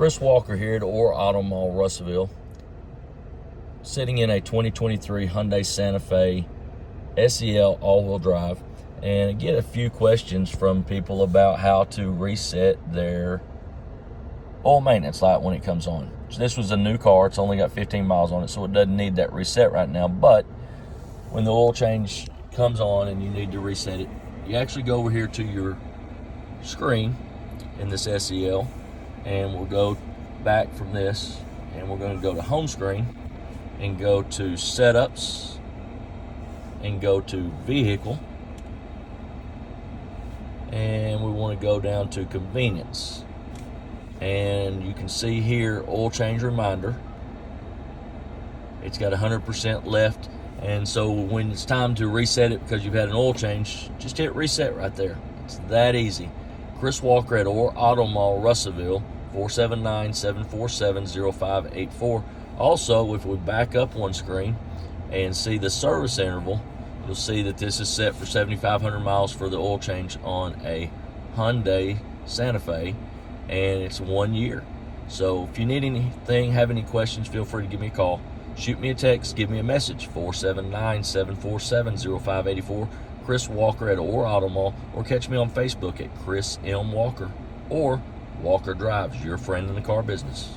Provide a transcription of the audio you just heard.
Chris Walker here at Orr Auto Mall, Russellville, sitting in a 2023 Hyundai Santa Fe SEL all-wheel drive, and I get a few questions from people about how to reset their oil maintenance light when it comes on. So this was a new car. It's only got 15 miles on it, so it doesn't need that reset right now. But when the oil change comes on and you need to reset it, you actually go over here to your screen in this SEL, and we'll go back from this, and we're going to go to home screen and go to setups and go to vehicle, and we want to go down to convenience, and you can see here oil change reminder. It's got 100% left, and so when it's time to reset it because you've had an oil change, just hit reset right there. It's that easy. Chris Walker at Orr Auto Mall, Russellville, 479-747-0584. Also, if we back up one screen and see the service interval, you'll see that this is set for 7,500 miles for the oil change on a Hyundai Santa Fe, and it's 1 year. So if you need anything, have any questions, feel free to give me a call. Shoot me a text, give me a message, 479-747-0584. Chris Walker at Orr Auto Mall, or catch me on Facebook at Chris M. Walker or Walker Drives, your friend in the car business.